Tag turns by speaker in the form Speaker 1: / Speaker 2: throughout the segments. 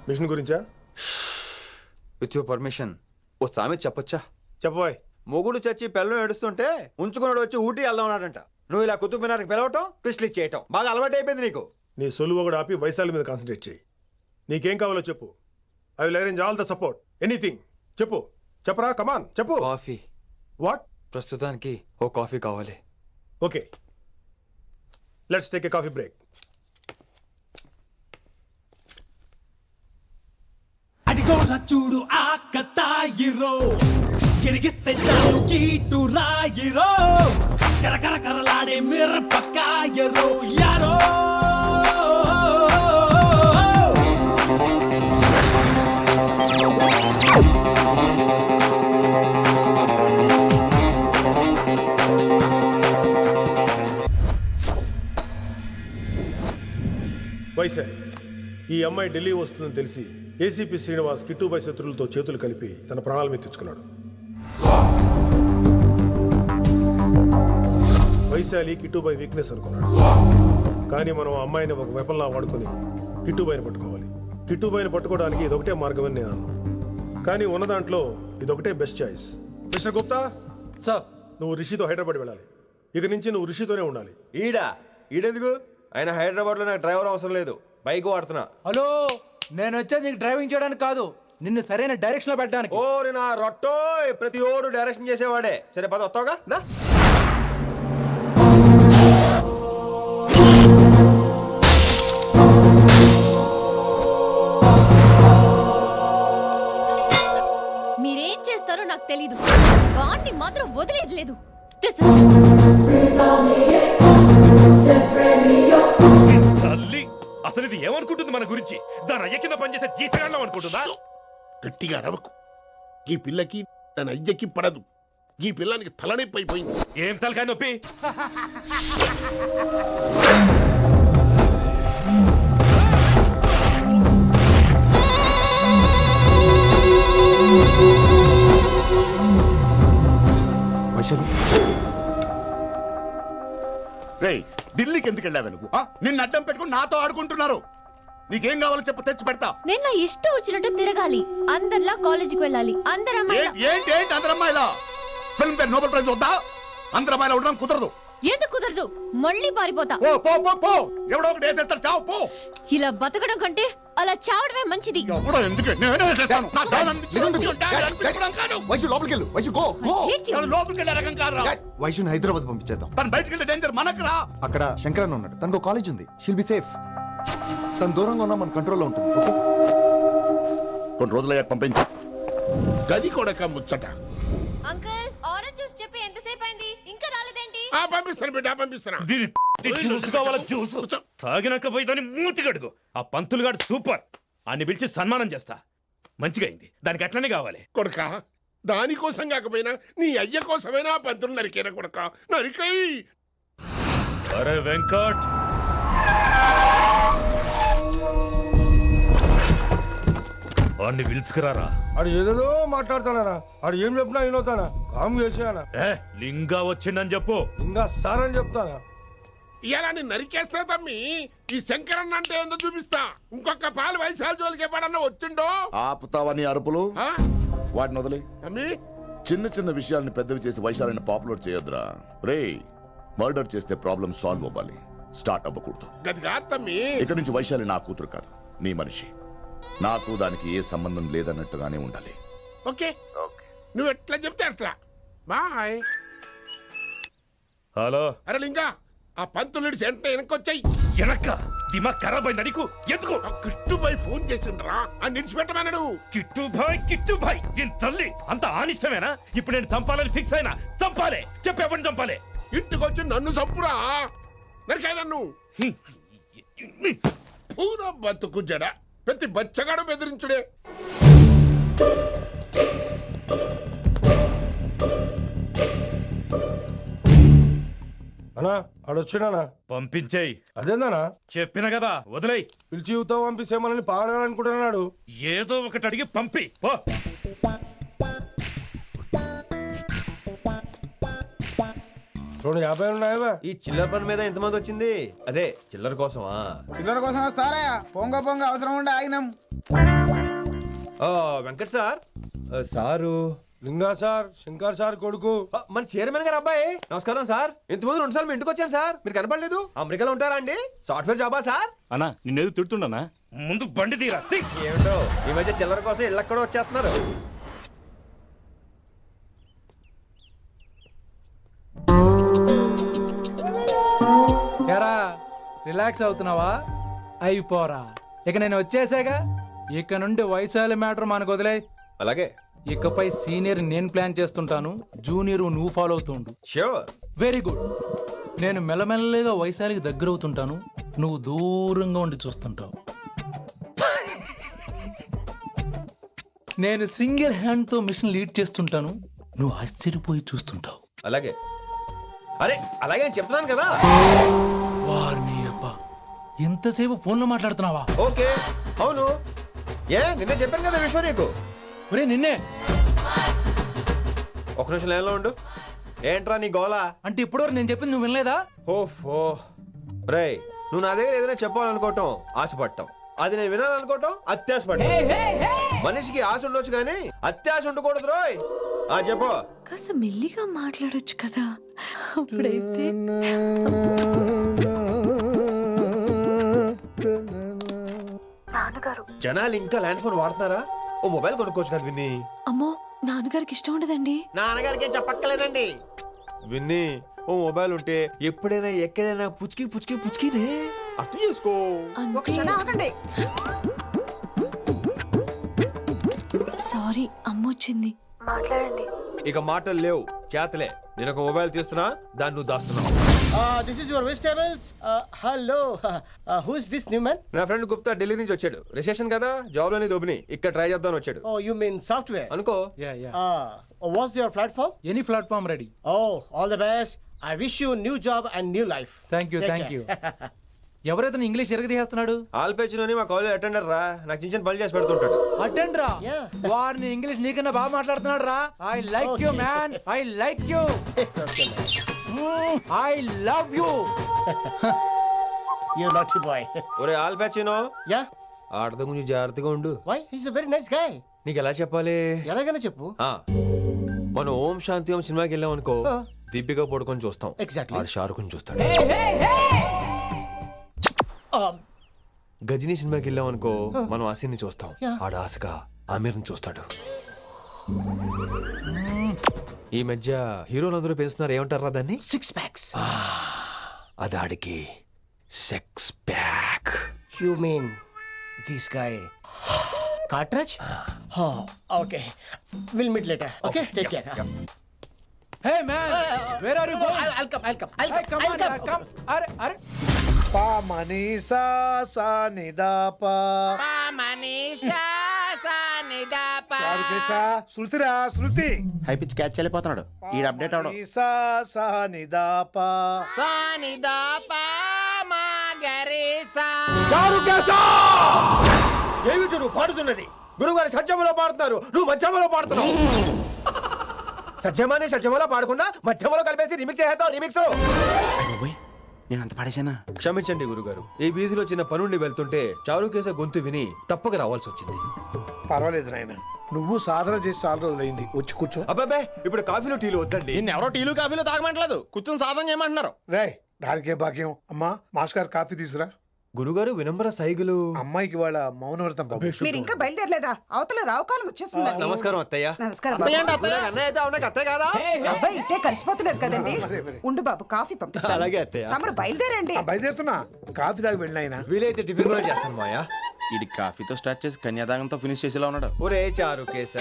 Speaker 1: Machine గురించా?
Speaker 2: With your permission ఓ సామెత చెప్పొచ్చా?
Speaker 1: చెప్పబోయ్.
Speaker 2: మొగుడు చచ్చి పిల్లలు ఏడుస్తుంటే ఉంచుకున్నాడు వచ్చి ఊటీ వెళ్దాం అన్నాడంట. నువ్వు ఇలా కుతుబ్ మినార్కి పిలవటం, ట్విస్ట్లు చేయటం బాగా అలవాటు అయిపోయింది నీకు.
Speaker 1: నీ సొలువు కూడా ఆపి వైశాలి మీద కాన్సన్ట్రేట్ చేయి. నీకేం కావాలో చెప్పు. I will arrange all the support. Anything చెప్పు. చెప్పరా, కమాన్ చెప్పు.
Speaker 2: కాఫీ.
Speaker 1: వాట్?
Speaker 2: ప్రస్తుతానికి ఓ కాఫీ కావాలి.
Speaker 1: Okay, let's take a coffee break.
Speaker 3: అడిగో చూడు ఆ కతాయిరో గిరిగిస్తే చాలు కీటు రాయిరో కరకర కరలాడే మిరపకాయరో యారో.
Speaker 1: వైశాలి, ఈ అమ్మాయి ఢిల్లీ వస్తుందని తెలిసి ఏసీపీ శ్రీనివాస్ కిట్టుబాయ్ శత్రులతో చేతులు కలిపి తన ప్రాణాల మీద తెచ్చుకున్నాడు. వైశాలి కిట్టుబాయ్ వీక్నెస్ అనుకున్నాడు. కానీ మనం ఆ అమ్మాయిని ఒక వెపన్లా వాడుకొని కిట్టుబాయిని పట్టుకోవాలి. కిట్టుబాయిని పట్టుకోవడానికి ఇదొకటే మార్గం అని నేను అన్నాను. కానీ ఉన్న దాంట్లో ఇదొకటే best choice. Mister Gupta
Speaker 2: sir,
Speaker 1: నువ్వు రిషితో హైదరాబాద్ వెళ్ళాలి. ఇక నుంచి నువ్వు రిషితోనే ఉండాలి.
Speaker 2: ఈడెందుకు? ఆయన హైదరాబాద్ లో నాకు డ్రైవర్ అవసరం లేదు, బైక్ వాడుతున్నా.
Speaker 4: హలో, నేను వచ్చేది నీకు డ్రైవింగ్ చేయడానికి కాదు, నిన్ను సరైన డైరెక్షన్ లో పెట్టడానికి.
Speaker 2: ఓరి నా రొట్టో, ప్రతి ఓడు డైరెక్షన్ చేసేవాడే. సరే పద, వస్తావుగా?
Speaker 5: మీరేం చేస్తారో నాకు తెలీదు, వాణ్ణి మాత్రం వదిలేదు లేదు.
Speaker 6: అసలు ఇది ఏమనుకుంటుంది మన గురించి? దాని అయ్య కింద పనిచేసే జీతగాళ్ళం అనుకుంటుందా?
Speaker 7: గట్టిగా అరవకు. ఈ పిల్లకి తన అయ్యకి పడదు. ఈ పిల్లానికి తలనొప్పి అయిపోయింది.
Speaker 6: ఏం తలకాయ నొప్పి?
Speaker 7: రేయ్, ఢిల్లీకి ఎందుకు వెళ్ళావు నువ్వు? నిన్ను అడ్డం పెట్టుకుని నాతో ఆడుకుంటున్నారు. నీకేం కావాలో చెప్పు, తెచ్చి పెడతా.
Speaker 5: నేను నా ఇష్టం వచ్చినట్టు తిరగాలి, అందరిలా కాలేజీకి వెళ్ళాలి.
Speaker 7: ఏంటి అందరమ్మాయిలా? ఫిల్మ్ పేరు నోబెల్ ప్రైజ్ వద్దా? అందరమ్మాయిలా ఉండడం కుదరదు.
Speaker 5: ఎందుకు కుదరదు? మళ్ళీ పారిపోతా.
Speaker 7: ఎవడో ఒకటి వేసేస్తాడు, చావు పో.
Speaker 5: ఇలా బతకడం కంటే అలా చావడమే మంచిది.
Speaker 8: వైశుని హైదరాబాద్ పంపించేద్దాం.
Speaker 7: తను బయటికి వెళ్తే డేంజర్ మనకు రా.
Speaker 8: అక్కడ శంకరన్న ఉన్నాడు, తనకు కాలేజ్ ఉంది, షీల్ బి సేఫ్. తను దూరంగా ఉన్నా మన కంట్రోల్లో ఉంటుంది.
Speaker 7: కొన్ని రోజులయ్యాక పంపించు. గది కూడా ముచ్చట.
Speaker 5: అంకుల్, ఆరెంజ్ జ్యూస్ చెప్పి ఎంతసేపు అయింది, ఇంకా రాలేదేంటి?
Speaker 7: పంపిస్తాను బిడ్డ, పంపిస్తాను.
Speaker 6: జ్యూస్ కావాలా? జ్యూస్ తాగినాక పోయి దాన్ని మూతి గడుగు. ఆ పంతులు గాడు సూపర్, అన్ని పిలిచి సన్మానం చేస్తా. మంచిగా అయింది, దానికి అట్లనే కావాలి.
Speaker 7: కొడుక, దానికోసం కాకపోయినా నీ అయ్య కోసమైనా పంతులు నరికేనా కొడుక, నరికై.
Speaker 6: అరే వెంకట్, వాడిని పిలుచుకురారా.
Speaker 9: ఆడు ఏదేదో మాట్లాడతానా? ఆడు ఏం చెప్పినా వినవుతానా? కామ్ చేసానా?
Speaker 6: లింగా వచ్చిందని చెప్పు.
Speaker 9: ఇంకా సార్ అని చెప్తానా?
Speaker 7: ఇలా నేను నరికేస్తా తమ్మి. ఈ శంకరన్న అంటే ఏందో చూపిస్తా. ఇంకొక పాలు వైశాలి జోలికి ఎప్పుడన్నా వచ్చిండో
Speaker 10: ఆపుతావని అరుపులు. వాటిని వదిలే
Speaker 7: తమ్మి.
Speaker 10: చిన్న చిన్న విషయాల్ని పెద్దవి చేసి వైశాలిని పాపులర్ చేయొద్దురా. రే, మర్డర్ చేస్తే ప్రాబ్లం సాల్వ్ అవ్వాలి, స్టార్ట్ అవ్వకూడదు.
Speaker 7: గది కాదు తమ్మి.
Speaker 10: ఇక నుంచి వైశాలి నా కూతురు కాదు, నీ మనిషి. నాకు దానికి ఏ సంబంధం లేదన్నట్టుగానే ఉండాలి.
Speaker 7: ఓకే, నువ్వు ఎట్లా చెప్తే అట్లా. బాయ్.
Speaker 6: హలో.
Speaker 7: అరే లింగా, ఆ పంతులుడి సెంటర్ వెనకొచ్చాయి.
Speaker 6: వెనక్క దిమాగ్ ఖరాబ్ అయింది నీకు. ఎందుకు?
Speaker 7: కిట్టుబాయ్ ఫోన్ చేసిండ్రా, అని నిడిచిపెట్టమన్నాడు.
Speaker 6: కిట్టుబాయ్ దీని తల్లి అంత ఆనిష్టమేనా? ఇప్పుడు నేను చంపాలని ఫిక్స్ అయినా. చంపాలే, చెప్పేపని చంపాలే.
Speaker 7: ఇంటికొచ్చి నన్ను చంపురా, నరికాయ నన్ను. పూరా బతుకు జడ, ప్రతి బచ్చగాడు బెదిరించుడే.
Speaker 9: అన్నా ఆడొచ్చినా?
Speaker 6: పంపించేయి.
Speaker 9: అదేందనా?
Speaker 6: చెప్పిన కదా, వదిలేయి.
Speaker 9: పిలిచి యువత పంపిస్తేమని పాడాలనుకుంటున్నాడు.
Speaker 6: ఏదో ఒకటి అడిగి పంపి పో.
Speaker 9: 250 ఉన్నాయా?
Speaker 2: ఈ చిల్లర పని మీద ఎంతమంది వచ్చింది? అదే చిల్లర కోసమా?
Speaker 4: చిల్లర కోసం వస్తారా? పొంగ అవసరం ఉండే ఆగినాం.
Speaker 2: వెంకట్ సార్ సారు
Speaker 9: లింగా సార్, శంకర్ సార్ కొడుకు.
Speaker 2: మన చైర్మన్ గారు అబ్బాయి. నమస్కారం సార్. ఇంతకుముందు 2 సార్లు మీ ఇంటికి వచ్చాను సార్, మీరు కనపడలేదు. అమెరికాలో ఉంటారా అండి? సాఫ్ట్వేర్ జాబా సార్?
Speaker 6: అన్నా నిన్నేది తిడుతుండనా? ముందు బండి తీరా.
Speaker 2: ఏమిటో ఈ మధ్య చిల్లర కోసం ఇళ్ళక్కడ వచ్చేస్తున్నారు.
Speaker 4: ఎరా రిలాక్స్ అవుతున్నావా? అయిపోరా, ఇక నేను వచ్చేసాగా. ఇక నుండి వైశాలి మ్యాటర్ మనకు వదిలే.
Speaker 2: అలాగే.
Speaker 4: ఇకపై సీనియర్ నేను ప్లాన్ చేస్తుంటాను, జూనియర్ నువ్వు ఫాలో అవుతుండు.
Speaker 2: ష్యూర్.
Speaker 4: Very good. నేను మెల్లమెల్లగా వైశాలికి దగ్గర అవుతుంటాను, నువ్వు దూరంగా ఉండి చూస్తుంటావు. నేను సింగిల్ హ్యాండ్ తో మిషన్ లీడ్ చేస్తుంటాను, నువ్వు ఆశ్చర్యపోయి చూస్తుంటావు.
Speaker 2: అలాగే. అరే అలాగే అని చెప్తున్నాను కదా.
Speaker 4: వారిని అబ్బా, ఎంతసేపు ఫోన్ లో మాట్లాడుతున్నావా?
Speaker 2: ఓకే. అవును. నిన్నే చెప్పాను కదా విశ్వ నీకు.
Speaker 4: ఒరే నిన్నే.
Speaker 2: ఒక నిమిషం లైన్లో ఉండు. ఏంట్రా నీ గోలా?
Speaker 4: అంటే ఇప్పటివరకు నేను చెప్పింది నువ్వు వినలేదా?
Speaker 2: ఓఫో రే, నువ్వు నా దగ్గర ఏదైనా చెప్పాలనుకోవటం ఆశపడటం, అది నేను వినాలనుకోవటం అత్యాశపడటం. మనిషికి ఆశ ఉండొచ్చు కానీ అత్యాశ ఉండకూడదు రోయ్. చెప్పు.
Speaker 5: కాస్త మెల్లిగా మాట్లాడొచ్చు కదా, అప్పుడైతే.
Speaker 2: జనాలు ఇంకా ల్యాండ్ ఫోన్ వాడుతున్నారా? ఓ మొబైల్ కొనుక్కోవచ్చు కదా విన్ని.
Speaker 5: అమ్మో, నాన్నగారికి ఇష్టం ఉండదండి.
Speaker 2: నాన్నగారికి ఏం చెప్పక్కర్లేదండి. విన్ని, ఓ మొబైల్ ఉంటే ఎప్పుడైనా ఎక్కడైనా పుచ్చుకి పుచ్చుకి పుచ్చుకినే అర్థం చేసుకో.
Speaker 5: సారీ, అమ్మ వచ్చింది. మాట్లాడండి.
Speaker 2: ఇక మాటలు లేవు, చేతలే. నేను ఒక మొబైల్ తీస్తున్నా, దాన్ని నువ్వు దాస్తున్నావు.
Speaker 9: This is your vegetables. Hello. Who is this new man?
Speaker 2: నా ఫ్రెండ్ గుప్తా ఢిల్లీ నుంచి వచ్చాడు. రిసెప్షన్ కదా, జాబ్ లోని దొబ్బిని ఇక్కడ ట్రై చేద్దామని వచ్చాడు.
Speaker 9: Oh, you mean software?
Speaker 2: అనుకో.
Speaker 9: What's your platform?
Speaker 4: Any platform ready.
Speaker 9: Oh, all the best. I wish you new job and new life.
Speaker 4: Thank you, thank you. ఎవరైతే ఇంగ్లీష్ ఎరగదీస్తున్నాడు?
Speaker 2: ఆల్పేచినోని మా కాలేజ్ అటెండర్ రా, నాకు చిన్న చిన్న పనులు చేసి పెడుతుంటాడు.
Speaker 4: అటెండ్ రా. వారిని ఇంగ్లీష్ నీకన్నా బాగా మాట్లాడుతున్నాడు రా. I like you man, I like you, I love you.
Speaker 9: You naughty boy.
Speaker 2: ఒరే ఆల్పేచినో,
Speaker 9: Yeah.
Speaker 2: ఆడద గురించి జాగ్రత్తగా ఉండు.
Speaker 9: Why? He's a very nice guy.
Speaker 2: నీకు ఎలా చెప్పాలి?
Speaker 9: ఎలాగైనా చెప్పు.
Speaker 2: మనం ఓం శాంతి ఓం సినిమాకి వెళ్ళాం అనుకో, దీపిక పడుకొని చూస్తాం.
Speaker 9: Exactly.
Speaker 2: ఆడు షారుఖ్ చూస్తాడు. గజనీ సినిమాకి వెళ్ళాం అనుకో, మనం ఆసిని చూస్తాం. ఆడు ఆశగా ఆమీర్ని చూస్తాడు. ఈ మధ్య హీరోలు అందరూ పెంచుతున్నారు, ఏమంటారా దాన్ని?
Speaker 9: 6 packs.
Speaker 2: అది ఆడికి sex pack.
Speaker 9: You mean this guy? Cartridge? Oh, okay. We'll meet later. Okay, take care.
Speaker 4: Hey man, where are you going?
Speaker 9: I'll come.
Speaker 4: Hey, come on, come. Are.
Speaker 11: Pa manisa sa ni da pa.
Speaker 12: Pa manisa sa ni da pa.
Speaker 11: చారుకేశా, శృతిరా శృతి.
Speaker 9: High pitch catch చేయలేకపోతున్నాడు. ఈ update అవడం.
Speaker 11: manisa sa ni da pa.
Speaker 12: Sa ni da pa ma gare sa.
Speaker 2: చారుకేశా! ఏమిటి నువ్వు పాడుతున్నది? గురువుగారు సత్యములో పాడుతున్నారు, నువ్వు మధ్యమలో పాడుతున్నావు. సత్యమాని సత్యములో పాడకుండా మధ్యమలో కలిపేసి రిమిక్స్ చేస్తావు. రిమిక్స్
Speaker 9: నేను అంత పాడేశానా?
Speaker 2: క్షమించండి గురుగారు, ఈ వీధిలో చిన్న పనుండి వెళ్తుంటే చారుకేశ గొంతు విని తప్పక రావాల్సి వచ్చింది.
Speaker 11: పర్వాలేదు నాయన, నువ్వు సాధన చేసి చాలా రోజులైంది. వచ్చి కూర్చో.
Speaker 2: అబ్బాబే, ఇప్పుడు కాఫీలు టీలు వద్దండి.
Speaker 9: ఎవరో టీలు కాఫీలు తాగమంటలేదు, కూర్చొని సాధన చేయమంటున్నారు.
Speaker 11: రే, దానికే భాగ్యం. అమ్మా, మాస్ గారు కాఫీ తీసురా.
Speaker 2: గురుగారు వినమ్ర సైగులు.
Speaker 11: అమ్మాయికి వాళ్ళ మౌనవ్రతం.
Speaker 12: మీరు ఇంకా బయలుదేరలేదా? అవతల రావుకాలం వచ్చేస్తుంది.
Speaker 2: నమస్కారం అత్తయ్య.
Speaker 12: నమస్కారం.
Speaker 2: అన్నయ్య అయితే అవునా అత్తయ్య కాదా?
Speaker 12: అబ్బాయి ఇట్టే కలిసిపోతున్నారు కదండి. ఉండు బాబు, కాఫీ పంపిస్తాను.
Speaker 2: అలాగే అత్తయ్య.
Speaker 12: తమరు బయలుదేరండి.
Speaker 11: బయలుదేరుతున్నా, కాఫీ తాగి వెళ్ళినాయన.
Speaker 2: వీలైతే టిఫిన్ కూడా చేస్తాను మాయా.
Speaker 9: ఇది కాఫీతో స్టార్ట్ చేసి కన్యాదానంతో ఫినిష్ చేసేలా ఉన్నాడు.
Speaker 2: ఒరే చారుకేశ,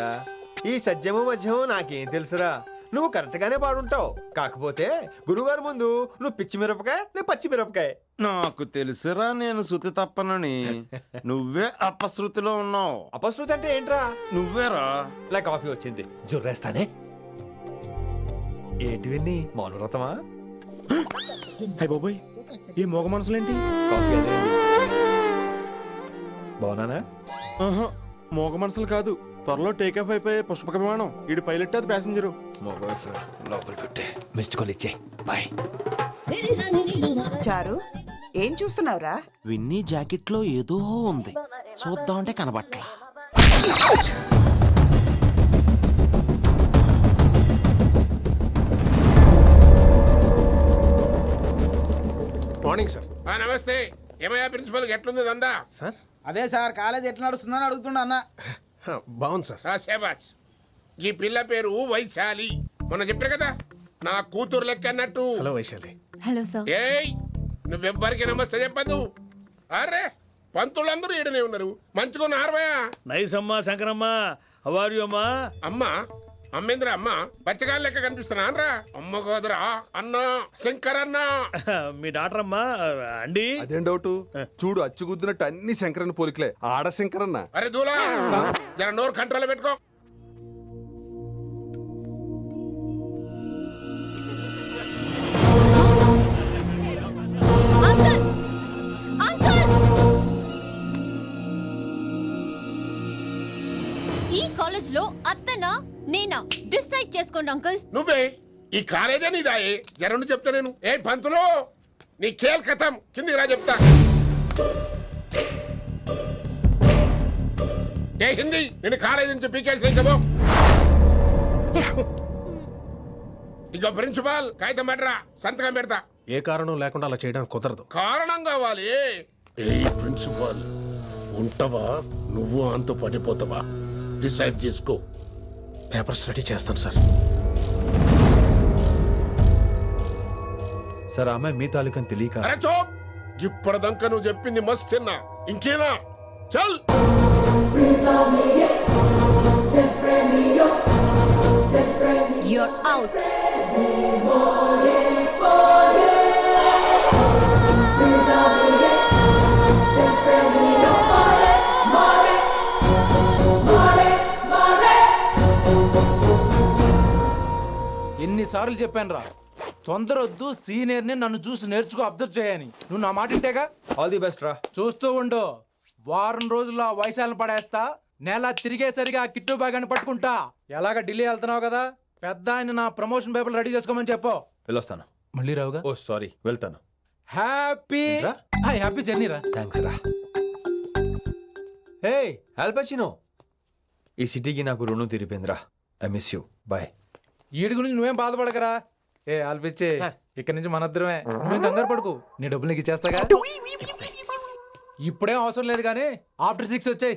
Speaker 2: ఈ సత్యము మధ్యము నాకేం తెలుసురా? నువ్వు కరెక్ట్ గానే పాడుంటావు. కాకపోతే గురుగారు ముందు నువ్వు పిచ్చి మిరపకాయ, నేను పచ్చి మిరపకాయ.
Speaker 9: నాకు తెలుసురా నేను శృతి తప్పనని. నువ్వే అపశృతిలో ఉన్నావు.
Speaker 2: అపశృతి అంటే ఏంట్రా?
Speaker 9: నువ్వేరా.
Speaker 2: ఇలా కాఫీ వచ్చింది, జుర్రేస్తానే. ఏంటి విన్ని, మౌనవ్రతమా?
Speaker 11: హై బాబోయ్, ఈ మోగ మనసులేంటి?
Speaker 2: కాఫీ అదే. బాగున్నానా?
Speaker 9: మోగ మనసులు కాదు, త్వరలో టేకాఫ్ అయిపోయే పుష్పక విమానం. ఈడు పైలట్, అది ప్యాసింజరు.
Speaker 2: లోపల పెట్టే మిస్డ్ కాల్ ఇచ్చే. బాయ్.
Speaker 12: చారు, ఏం చూస్తున్నావురా?
Speaker 9: విన్నీ జాకెట్ లో ఏదో ఉంది.
Speaker 12: చూద్దామంటే కనబట్లా.
Speaker 11: Morning sir.
Speaker 7: నమస్తే. ఏమయ్యా ప్రిన్సిపల్ ఎట్లుంది దందా?
Speaker 11: సార్
Speaker 13: అదే సార్ కాలేజ్ ఎట్లా నడుస్తుందని అడుగుతున్నా అన్న.
Speaker 11: బాగుంది సార్.
Speaker 7: శేబాజ్. ఈ పిల్ల పేరు వైశాలి. మొన్న చెప్పారు కదా నా కూతురు లెక్క అన్నట్టు.
Speaker 11: హలో వైశాలి.
Speaker 5: Hello sir.
Speaker 7: ఏయ్ నువ్వెవ్వరికి నమస్తే చెప్పదు. అరే పంతులందరూ ఈడనే ఉన్నారు. మంచుకున్న ఆర్వయా.
Speaker 14: నైస్ అమ్మా శంకరమ్మ. హౌ ఆర్ యు అమ్మా?
Speaker 7: అమ్మా అమ్మేంద్ర అమ్మ బచ్చగాళ్ళ లెక్క కనిపిస్తున్నా అనరా? అమ్మ గోదరా అన్న శంకర్ అన్న.
Speaker 14: మీ డాక్టర్ అమ్మా అండి.
Speaker 15: అదేం డౌట్? చూడు అచ్చుగుద్దినట్టు అన్ని శంకరన్న పోలికలే. ఆడ శంకరన్న.
Speaker 7: అరే దూలా జర నోరు కంట్రోల్ పెట్టుకో.
Speaker 5: ఈ కాలేజ్ లో అత్తనా నేనా డిసైడ్ చేసుకోండి అంకుల్.
Speaker 7: నువ్వే ఈ కాలేజే నీదాయే. జరను చెప్తా నేను. ఏ పంతులు నీ ఖేల్ కథం. కిందికి రా చెప్తా. ఏ హిందీ నేను కాలేజీ నుంచి పీకేసి ఇంకబో. ఇక ప్రిన్సిపాల్ కాగితం పెట్టరా, సంతకం పెడతా.
Speaker 11: ఏ కారణం లేకుండా అలా చేయడానికి కుదరదు.
Speaker 7: కారణం కావాలి. ఏ ప్రిన్సిపాల్ ఉంటావా నువ్వు అంత పడిపోతావా? డిసైడ్ చేసుకో.
Speaker 11: పేపర్స్ రెడీ చేస్తాను సార్.
Speaker 2: సార్ ఆమె మీ తాలూకని తెలియక.
Speaker 7: అరే చోప్. ఇప్పటిదాకా నువ్వు చెప్పింది మస్త్ తిన్నా. ఇంకేనా? చల్.
Speaker 5: You're out.
Speaker 4: ఎన్నిసార్లు చెప్పాను రా, తొందరొద్దు, సీనియర్ ని నన్ను చూసి నేర్చుకో, అబ్జర్వ్ చేయని. నువ్వు నా మాట ఇంటేగా.
Speaker 2: ఆల్ ది బెస్ట్ రా.
Speaker 4: చూస్తూ ఉండు, వారం రోజుల్లో వైశాలను పడేస్తా. నెల తిరిగేసరిగా కిట్టు బాగాన్ని పట్టుకుంటా. ఎలాగ ఢిల్లీ వెళ్తున్నావు కదా, పెద్ద ఆయన నా ప్రమోషన్ పేపర్లు రెడీ చేసుకోమని చెప్పు.
Speaker 2: వెళ్ళొస్తాను.
Speaker 4: మళ్ళీ రావుగా?
Speaker 2: ఓ సారీ, వెళ్తాను.
Speaker 4: హ్యాపీ జర్నీ రా.
Speaker 2: థ్యాంక్స్ రా. హే ఆల్పచినో, ఈ సిటీకి నాకు రుణం తీరిపోయిందిరా. I miss you. బాయ్.
Speaker 4: ఈడి గురించి నువ్వేం బాధపడకరా. ఏ ఆల్పిచ్చే, ఇక్కడి నుంచి మనద్దరమే. నువ్వేం కంగారు పడుకు, నీ డబ్బులు నీకు ఇచ్చేస్తాగా. ఇప్పుడేం అవసరం లేదు కానీ ఆఫ్టర్ 6 వచ్చాయి.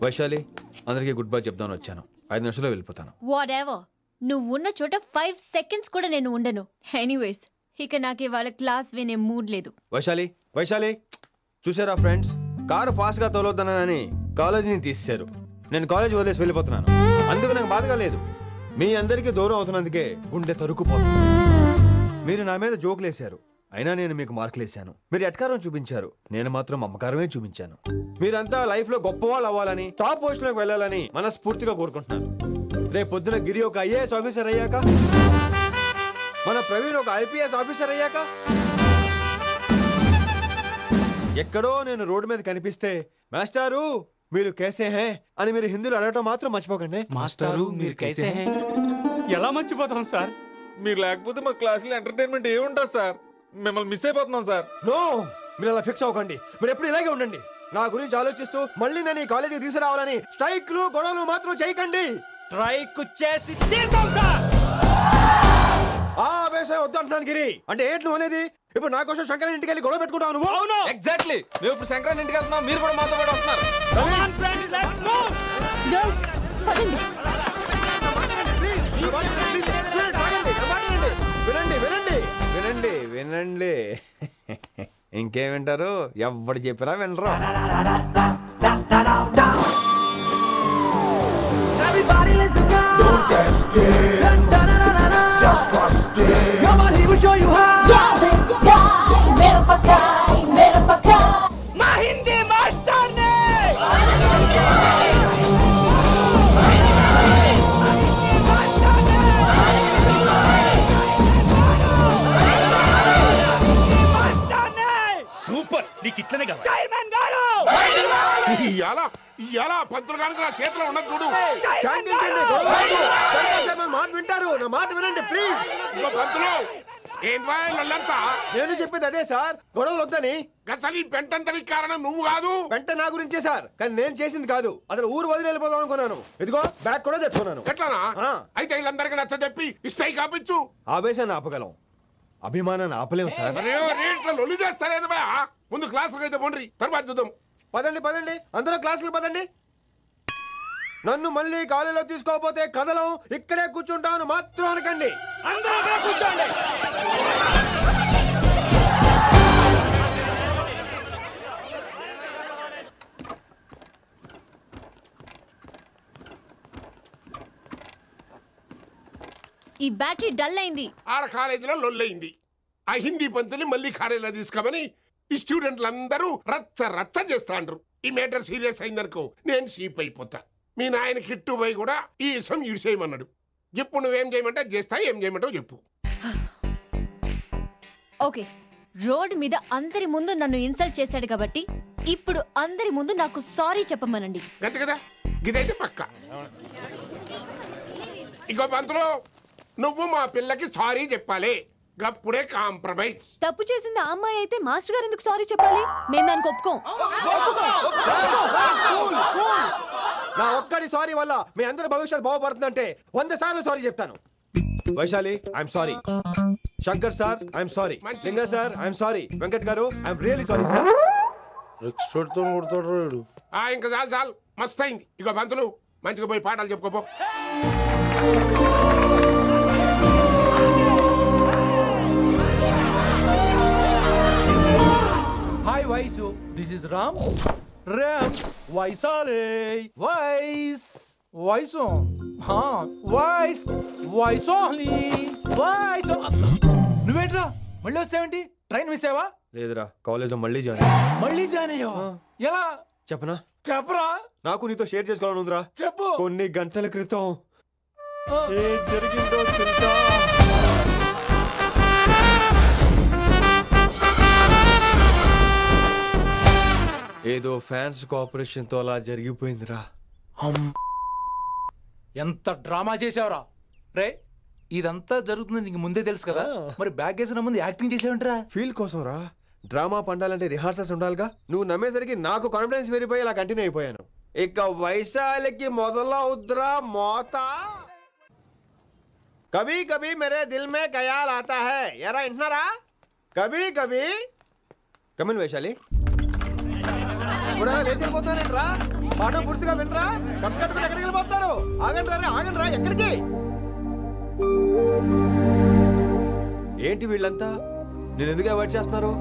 Speaker 2: వైశాలి, అందరికీ గుడ్ బై చెప్దామని వచ్చాను. 5 నిమిషాల్లో వెళ్ళిపోతాను.
Speaker 5: వాటెవర్. నువ్వు ఉన్న చోట 5 seconds కూడా నేను ఉండను. ఎనీవేస్, ఇక నాకు ఇవాళ క్లాస్ వినే మూడ్ లేదు.
Speaker 2: వైశాలి, వైశాలి, చూసారా ఫ్రెండ్స్, కారు ఫాస్ట్ గా తోలొద్దనని కాలేజీని తీసేశారు. నేను కాలేజీ వదిలేసి వెళ్ళిపోతున్నాను. అందుకు నాకు బాధగా లేదు. మీ అందరికీ దూరం అవుతున్నందుకే గుండె తరుక్కుపోతుంది. మీరు నా మీద జోకులు వేశారు, అయినా నేను మీకు మార్కులు వేశాను. మీరు ఎట్కారం చూపించారు, నేను మాత్రం అమ్మకారమే చూపించాను. మీరంతా లైఫ్ లో గొప్ప వాళ్ళు అవ్వాలని, టాప్ పొజిషన్ లోకి వెళ్ళాలని మనస్ఫూర్తిగా కోరుకుంటున్నాను. రేపు పొద్దున గిరి ఒక ఐఏఎస్ ఆఫీసర్ అయ్యాక, మన ప్రవీణ్ ఒక ఐపీఎస్ ఆఫీసర్ అయ్యాక, ఎక్కడో నేను రోడ్డు మీద కనిపిస్తే మాస్టారు మీరు కేసే హే అని మీరు హిందీలో అడగటం మాత్రం మర్చిపోకండి.
Speaker 16: మాస్టారు మీరు కేసే హే. ఎలా మర్చిపోతాం సార్? మీరు లేకపోతే మా క్లాసులో ఎంటర్టైన్మెంట్ ఏముంటుంది సార్? మిమ్మల్ని మిస్ అయిపోతున్నాం సార్.
Speaker 2: నో, మీరు అలా ఫిక్స్ అవ్వకండి. మీరు ఎప్పుడు ఇలాగే ఉండండి. నా గురించి ఆలోచిస్తూ మళ్ళీ నేను ఈ కాలేజీకి తీసుకురావాలని స్ట్రైక్లు గొడవలు మాత్రం చేయకండి.
Speaker 16: స్ట్రైక్ చేసి తీరుతాం సార్.
Speaker 2: ఆ వ్యవసాయం వద్దు అంటున్నాను గిరి. అంటే ఏంటి నువ్వు అనేది? ఇప్పుడు నా కోసం శంకరన్ ఇంటికి వెళ్ళి గొడవ పెట్టుకుంటావు నువ్వు?
Speaker 16: అవును, ఎగ్జాక్ట్లీ. మేము ఇప్పుడు శంకరన్ ఇంటికి వెళ్తున్నాం, మీరు కూడా మాతో పాటు వస్తున్నారు.
Speaker 2: వినండి వినండి వినండి వినండి. ఇంకేం వింటారు? ఎవడు చెప్పినా వినరు.
Speaker 3: Everybody listen now. Don't get scared. Just trust it. Come on, he will show you how. Yeah, this guy, mera pakai. Ma Hindi master ne.
Speaker 6: Super, నీకు ఇట్లనే కదా.
Speaker 7: ఇయాల ఎలా పంతులు కనుక నా చేతిలో ఉన్నది చూడు.
Speaker 2: శాంతించండి, గొడవ వద్దు. శంకర్ సార్ నా మాట వింటారు, నా మాట వినండి ప్లీజ్.
Speaker 7: ఇదిగో పంతులు, ఏంటా వాళ్ళంతా?
Speaker 2: నేను చెప్పేది అదే సార్, గొడవలు వద్దని.
Speaker 7: అసలు ఈ పెంటంతరికి కారణం నువ్వు కాదు.
Speaker 2: పెంట నా గురించే సార్, కానీ నేను చేసింది కాదు. అసలు ఊరు వదిలి వెళ్ళిపోదాం అనుకున్నాను. ఇదిగో బ్యాగ్ కూడా తెచ్చుకున్నాను.
Speaker 7: ఎట్లానా? అయితే వీళ్ళందరికీ నచ్చ చెప్పి ఇస్తాయి కాపించు.
Speaker 2: ఆవేశాన్ని ఆపగలం, అభిమానాన్ని ఆపలేం సార్.
Speaker 7: రేట్ల లొల్లి చేస్తారేది బా. ముందు క్లాసులకు అయితే పోండి, తర్వాత చూద్దాం.
Speaker 2: పదండి పదండి, అందరూ క్లాసులు పదండి. నన్ను మళ్ళీ కాలేజీలో తీసుకోకపోతే కథలం ఇక్కడే కూర్చుంటాను మాత్రం అనకండి.
Speaker 3: అందరూ ఇక్కడ కూర్చోండి.
Speaker 5: ఈ బ్యాటరీ డల్ అయింది.
Speaker 7: ఆడ కాలేజీలో లొల్లయింది. ఆ హిందీ పంతుని మళ్ళీ కాలేజీలో తీసుకోమని ఈ స్టూడెంట్లందరూ రచ్చ రచ్చ చేస్తాండ్రు. ఈ మేటర్ సీరియస్ అయిందనుకో నేను షీప్ అయిపోతా. మీ నాయన కిట్టు పోయి కూడా ఈ విషయం ఇడిసేయమన్నాడు. ఇప్పుడు నువ్వేం చేయమంటే చేస్తా, ఏం చేయమంటావు చెప్పు.
Speaker 5: ఓకే, రోడ్ మీద అందరి ముందు నన్ను ఇన్సల్ట్ చేశాడు కాబట్టి ఇప్పుడు అందరి ముందు నాకు సారీ చెప్పమనండి.
Speaker 7: గంతే కదా, ఇదైతే పక్క. ఇంకో పంతులు, నువ్వు మా పిల్లకి సారీ చెప్పాలి. గప్పుడే కాంప్రమైజ్.
Speaker 17: తప్పు చేసింది ఆ అమ్మాయి అయితే మాస్టర్ గారు ఎందుకు సారీ చెప్పాలి? మేము దానికి ఒప్పుకోం.
Speaker 2: నా ఒక్కడి సారీ వల్ల మీ అందరి భవిష్యత్తు బాగుపడుతుందంటే 100 సార్లు సారీ చెప్తాను. Vaishali, I'm sorry. Shankar sir, I'm sorry. లింగ సార్, ఐఎమ్ సారీ. వెంకట్ గారు, ఐఎమ్ రియలీ సారీ సార్.
Speaker 7: ఇంకా చాలు చాలు, మస్తు అయింది. ఇక పంతులు మంచిగా పోయి పాఠాలు చెప్పుకోపో.
Speaker 4: Hi Vaisu, this is Ram. Ram వైసాలే. వైస్ వైసు, వైస్ వైసోహ్లీ వైస్. నువ్వేంట్రా మళ్ళీ వచ్చావేంటి? ట్రైన్ మిస్ అయ్యావా?
Speaker 2: లేదురా, కాలేజ్ లో మళ్ళీ జాయిన్.
Speaker 4: మళ్ళీ జాయిన్ అయ్యావా? ఎలా
Speaker 2: చెప్పనా?
Speaker 4: చెప్పరా.
Speaker 2: నాకు నీతో షేర్ చేసుకోవాలని ఉందిరా.
Speaker 4: చెప్పు.
Speaker 2: కొన్ని గంటల క్రితం ఏం జరిగిందో తెలుసా? ఏదో ఫ్యాన్స్ కోఆపరేషన్ తో అలా జరిగిపోయిందిరా.
Speaker 4: ఎంత డ్రామా చేసావురా రే. ఇదంతా జరుగుతుంది నీకు ముందే తెలుసు కదా, మరి బ్యాగ్ వేసిన ముందు యాక్టింగ్ చేసావంటరా?
Speaker 2: ఫీల్ కోసం రా. డ్రామా పండాలంటే రిహార్సల్స్ ఉండాలిగా. నువ్వు నమ్మేసరికి నాకు కాన్ఫిడెన్స్ పెరిగిపోయి అలా కంటిన్యూ అయిపోయాను. ఇక వైశాలికి మొదలవుద్రా మోత. కభీ కభీ మేరే దిల్ మే ఖయాల్ ఆతా హై. ఎరా వింటున్నారా? కభీ కభీ. కమిన్ వైశాలి. లేచి వెళ్ళిపోతున్నారేంట్రా? పాఠం పూర్తిగా వినరా? కట్టుకట్టుకుని ఎక్కడికి వెళ్ళిపోతున్నారు? ఆగండి రా, ఎక్కడికి? ఏంటి వీళ్ళంతా నేను ఎందుకు అవాయిడ్ చేస్తున్నారు?